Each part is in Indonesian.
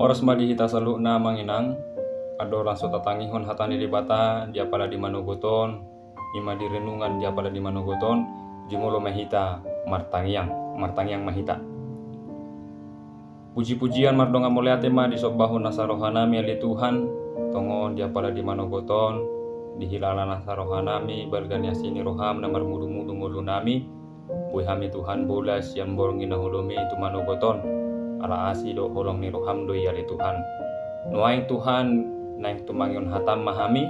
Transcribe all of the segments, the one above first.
Oras madi hita salu na manginang, adoran so tatangihon hatani libata dia pala di manugoton, ima di renungan dia pala di manugoton, jimulo mahita martangiang mahita. Puji-pujian mardonga muliate ma di sobbahun nasarohanami ali Tuhan, tongon dia pala di manugoton, di hilala nasarohanami bargani asini roham na marmudu-mudu ngulu nami, buih hami Tuhan bolas yang borongi nahulumi itu manugoton, ala asi do holong ni roham do ali Tuhan. Nuaing Tuhan naing tumangion hatam mahami,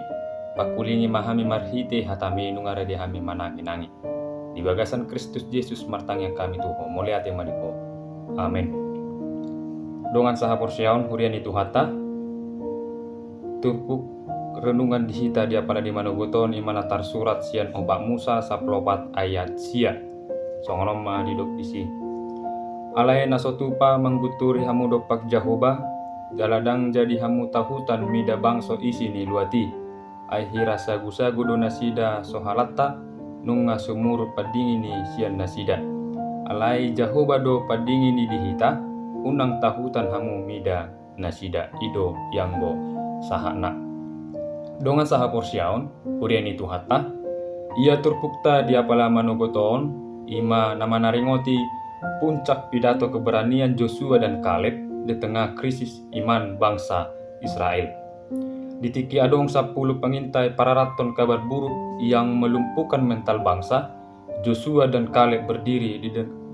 pakulingi mahami marhite hatami nungare di hami manangi-nangi. Di bagasan Kristus Yesus martang yang kami tuho, muliate madiho. Amin. Dongan saha porsiaon hurian itu hata, turpuk renungan dihita dia pada di manugoton imana tar surat sian obak Musa saplopat ayat sia. Songonom ma didok isi. Alai nasotupa mengguturi hamu dopak Jahoba, jaladang jadi hamu tahutan mida bangso isi ni luati. Ai hira sagu-sagu do nasida sohalatta, nunga sumur padingi ni sian nasida. Alai Jahoba do padingi ni dihita, unang tahutan hamu mida nasida ido yanggo sahana. Dongan saha porsiaon hurian itu hatta, ia turpukta dia pala manugoton ima nama naringoti puncak pidato keberanian Joshua dan Kaleb di tengah krisis iman bangsa Israel. Ditiki adong 10 pengintai pararaton kabar buruk yang melumpuhkan mental bangsa, Joshua dan Kaleb berdiri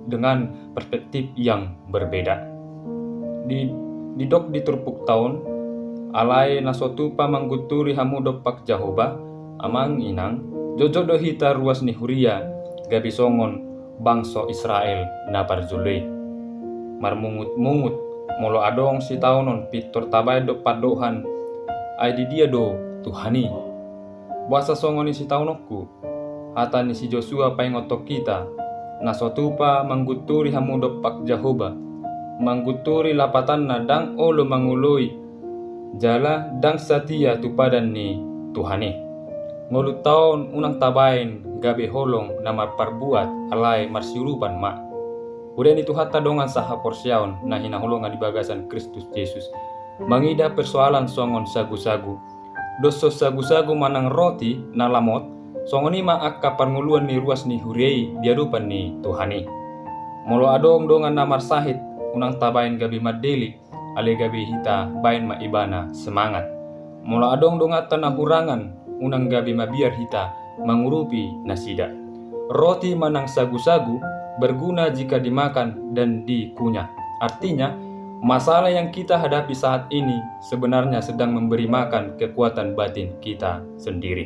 dengan perspektif yang berbeda. Di dok di turpuk tahun, alai nasotupa mangguturi hamu dopak Jahoba, amang inang, jojodo hita ruas ni huria, gabi songon bangso Israel na parzului. Marmungut-mungut, molo adong si taunon pitor tabay do padohan, ay di dia do Tuhani. Buasa songon ni si taunokku, hata ni si Joshua paingotok kita, nasotupa mangguturi hamu dopak Jahoba, mangguturi lapatan na dang olo mangului jala dang satia tupadan ni Tuhani. Ngolu taon unang tabain gabe holong na marparbuat alai marsirupan ma. Udah itu hatta dongan saha porsiaon na hinaholongan di bagasan Kristus Yesus. Mangida persoalan songon sagu-sagu. Doso sagu-sagu manang roti na lamot, songon ima akka parnguluan ni ruas ni hurei diadupan ni Tuhani. Molo adong dongan namar sahit unang tabain gabi madeli ale gabi hita bain maibana semangat. Mula adong dongatan na hurangan unang gabi mabiar hita mengurupi nasida. Roti manang sagu-sagu berguna jika dimakan dan dikunyah. Artinya masalah yang kita hadapi saat ini sebenarnya sedang memberi makan kekuatan batin kita sendiri.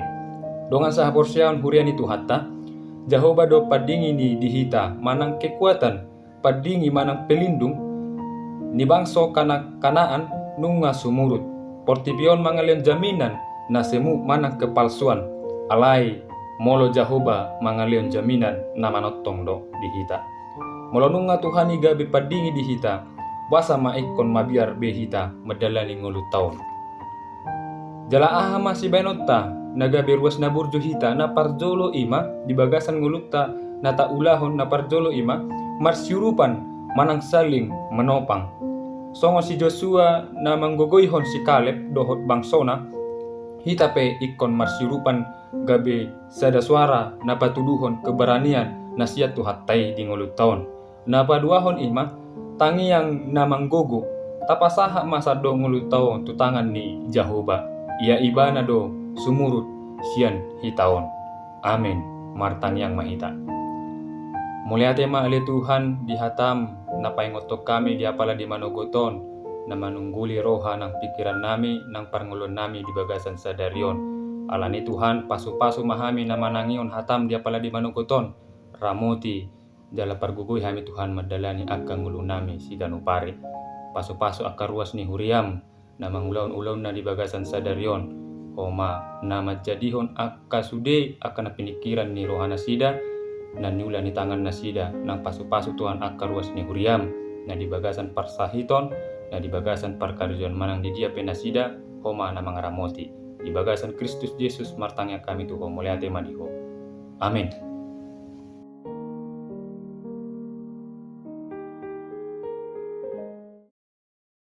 Dongan saha porsiaon hurian itu hatta, Jahoba do padingi ni dihita manang kekuatan padingi manang pelindung ni bangso kanaan nunga sumurut portipion mangalian jaminan na semu manang kepalsuan alai molo Jahoba mangalian jaminan na manotong do dihita. Molo nunga Tuhani gabi padingi dihita basa maikon mabiar behita medalani ngulu taon. Jala aha masih benota nagabe ruas na burjo hita na parjolo ima di bagasan ngulukta na taulahon na parjolo ima marsyurupan manang saling menopang. Songo si Joshua na manggogoyhon si Kaleb dohot bangsona hita pe ikon marsyurupan gabe sada suara na patuduhon keberanian na siya tuhatay di ngulut taon. Na paduahon ima tangi yang na manggogo tapasaha masa do ngulut taon tutangan ni Jahoba. Ia ibana do sumurut sian hitaon. Amin. Martan yang mahita. Muliate ma ali Tuhan dihatam na paingotok kami diapala di manugoton na manungguli roha ng pikiran nami ng parngulon nami di bagasan sa darion. Alani Tuhan pasu-pasu mahami na manangion hatam diapala di manugoton. Ramoti dala pargugoy hami Tuhan madalani akka ngulo nami si ganupari. Pasu-pasu akka ruas ni huriam na mangulaon-ulaon na di bagasan sa darion. Homa na majadihon akka sude akka na pinikiran ni rohana sida na niula ni tangan na sida nang pasu-pasu Tuhan akka ruas ni huriam na di bagasan parsahiton na di bagasan parkarjon manang di dia penasida homa na mga ramoti di bagasan Kristus Yesus martangya kami tuho muliate madiho. Amin.